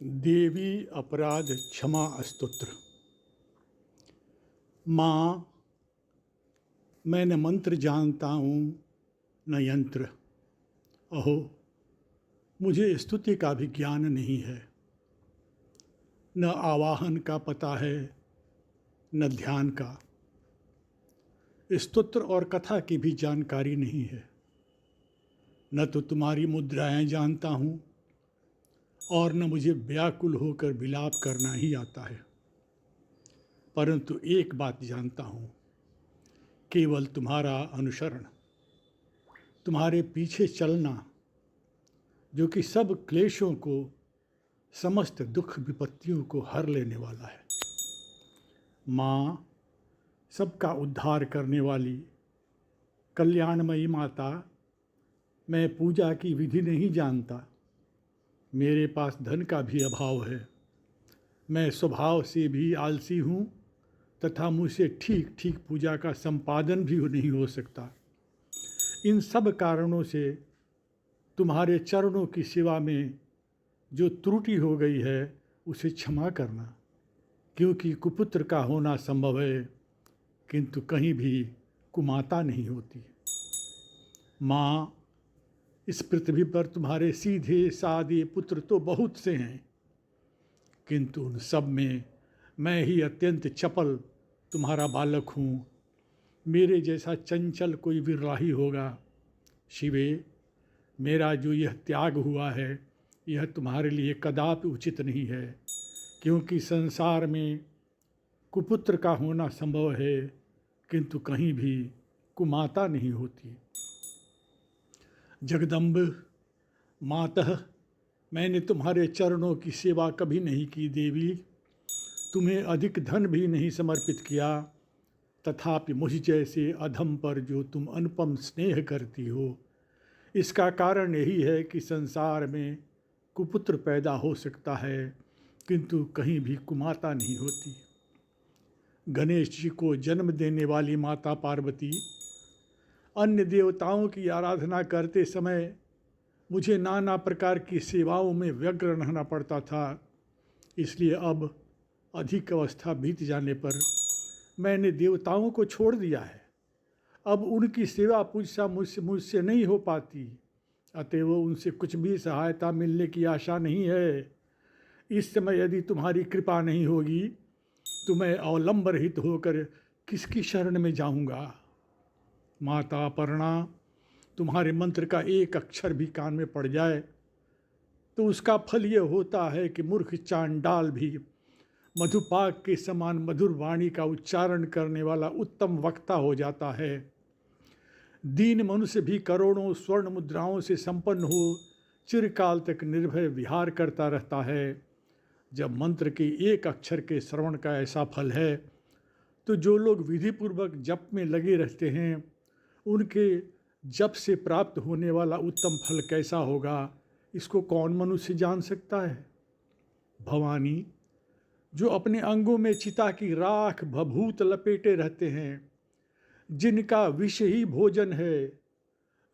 देवी अपराध क्षमा स्तोत्र। माँ, मैं न मंत्र जानता हूँ न यंत्र। अहो, मुझे स्तुति का भी ज्ञान नहीं है। न आवाहन का पता है न ध्यान का। स्तोत्र और कथा की भी जानकारी नहीं है। न तो तुम्हारी मुद्राएं जानता हूँ और न मुझे व्याकुल होकर विलाप करना ही आता है। परंतु एक बात जानता हूँ, केवल तुम्हारा अनुसरण, तुम्हारे पीछे चलना, जो कि सब क्लेशों को, समस्त दुख विपत्तियों को हर लेने वाला है। माँ, सबका उद्धार करने वाली कल्याणमयी माता, मैं पूजा की विधि नहीं जानता। मेरे पास धन का भी अभाव है। मैं स्वभाव से भी आलसी हूँ तथा मुझसे ठीक ठीक पूजा का संपादन भी नहीं हो सकता। इन सब कारणों से तुम्हारे चरणों की सेवा में जो त्रुटि हो गई है उसे क्षमा करना, क्योंकि कुपुत्र का होना संभव है किंतु कहीं भी कुमाता नहीं होती। माँ, इस पृथ्वी पर तुम्हारे सीधे सादे पुत्र तो बहुत से हैं, किंतु उन सब में मैं ही अत्यंत चपल तुम्हारा बालक हूँ। मेरे जैसा चंचल कोई विरला ही होगा। शिवे, मेरा जो यह त्याग हुआ है यह तुम्हारे लिए कदापि उचित नहीं है, क्योंकि संसार में कुपुत्र का होना संभव है किंतु कहीं भी कुमाता नहीं होती। जगदम्ब मातः, मैंने तुम्हारे चरणों की सेवा कभी नहीं की देवी। तुम्हें अधिक धन भी नहीं समर्पित किया, तथापि मुझ जैसे अधम पर जो तुम अनुपम स्नेह करती हो, इसका कारण यही है कि संसार में कुपुत्र पैदा हो सकता है किंतु कहीं भी कुमाता नहीं होती। गणेश जी को जन्म देने वाली माता पार्वती, अन्य देवताओं की आराधना करते समय मुझे नाना प्रकार की सेवाओं में व्यग्र रहना पड़ता था। इसलिए अब अधिक अवस्था बीत जाने पर मैंने देवताओं को छोड़ दिया है। अब उनकी सेवा पूजा मुझसे नहीं हो पाती, अतएव उनसे कुछ भी सहायता मिलने की आशा नहीं है। इस समय यदि तुम्हारी कृपा नहीं होगी तो मैं अवलंब रहित होकर किसकी शरण में जाऊंगा। माता अपर्णा, तुम्हारे मंत्र का एक अक्षर भी कान में पड़ जाए तो उसका फल ये होता है कि मूर्ख चांडाल भी मधुपाक के समान मधुर वाणी का उच्चारण करने वाला उत्तम वक्ता हो जाता है। दीन मनुष्य भी करोड़ों स्वर्ण मुद्राओं से संपन्न हो चिरकाल तक निर्भय विहार करता रहता है। जब मंत्र के एक अक्षर के श्रवण का ऐसा फल है तो जो लोग विधिपूर्वक जप में लगे रहते हैं उनके जप से प्राप्त होने वाला उत्तम फल कैसा होगा, इसको कौन मनुष्य जान सकता है। भवानी, जो अपने अंगों में चिता की राख भभूत लपेटे रहते हैं, जिनका विष ही भोजन है,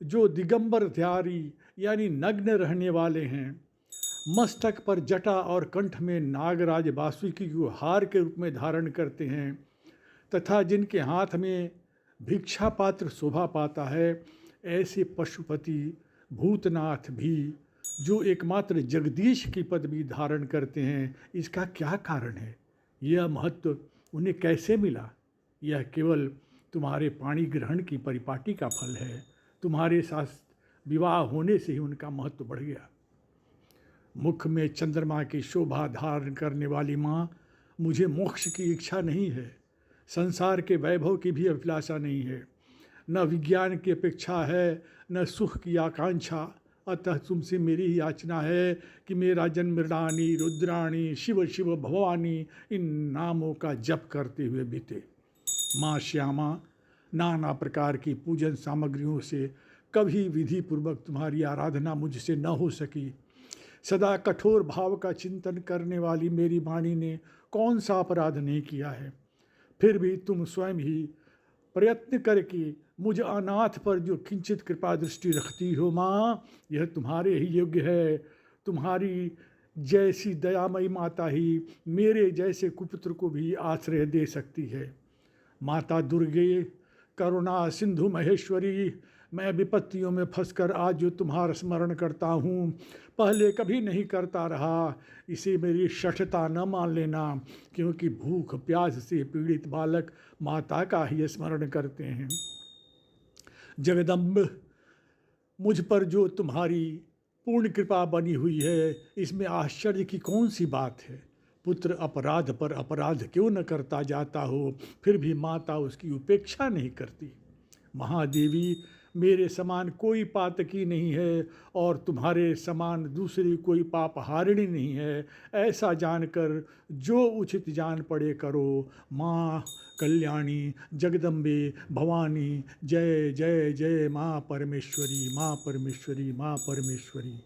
जो दिगंबर ध्यारी यानी नग्न रहने वाले हैं, मस्तक पर जटा और कंठ में नागराज वासुकी को हार के रूप में धारण करते हैं, तथा जिनके हाथ में भिक्षा पात्र शोभा पाता है, ऐसे पशुपति भूतनाथ भी जो एकमात्र जगदीश की पदवी धारण करते हैं, इसका क्या कारण है? यह महत्व उन्हें कैसे मिला? यह केवल तुम्हारे पाणी ग्रहण की परिपाटी का फल है। तुम्हारे साथ विवाह होने से ही उनका महत्व बढ़ गया। मुख में चंद्रमा की शोभा धारण करने वाली माँ, मुझे मोक्ष की इच्छा नहीं है, संसार के वैभव की भी अभिलाषा नहीं है, न विज्ञान की अपेक्षा है, न सुख की आकांक्षा। अतः तुमसे मेरी ही याचना है कि मेरा जन्म मृडानी, रुद्राणी, शिव शिव भवानी इन नामों का जप करते हुए बीते। माँ श्यामा, नाना प्रकार की पूजन सामग्रियों से कभी विधि पूर्वक तुम्हारी आराधना मुझसे न हो सकी। सदा कठोर भाव का चिंतन करने वाली मेरी वाणी ने कौन सा अपराध नहीं किया है, फिर भी तुम स्वयं ही प्रयत्न करके मुझ अनाथ पर जो किंचित कृपा दृष्टि रखती हो। माँ, यह तुम्हारे ही योग्य है। तुम्हारी जैसी दयामयी माता ही मेरे जैसे कुपुत्र को भी आश्रय दे सकती है। माता दुर्गे, करुणा सिंधु महेश्वरी, मैं विपत्तियों में फंसकर आज जो तुम्हारा स्मरण करता हूँ, पहले कभी नहीं करता रहा। इसे मेरी शठता न मान लेना, क्योंकि भूख प्यास से पीड़ित बालक माता का ही स्मरण करते हैं। जगदम्ब, मुझ पर जो तुम्हारी पूर्ण कृपा बनी हुई है, इसमें आश्चर्य की कौन सी बात है। पुत्र अपराध पर अपराध क्यों न करता जाता हो, फिर भी माता उसकी उपेक्षा नहीं करती। महादेवी, मेरे समान कोई पातकी नहीं है और तुम्हारे समान दूसरी कोई पापहारिणी नहीं है। ऐसा जानकर जो उचित जान पड़े करो। माँ कल्याणी, जगदम्बे, भवानी, जय जय जय माँ परमेश्वरी, माँ परमेश्वरी, माँ परमेश्वरी।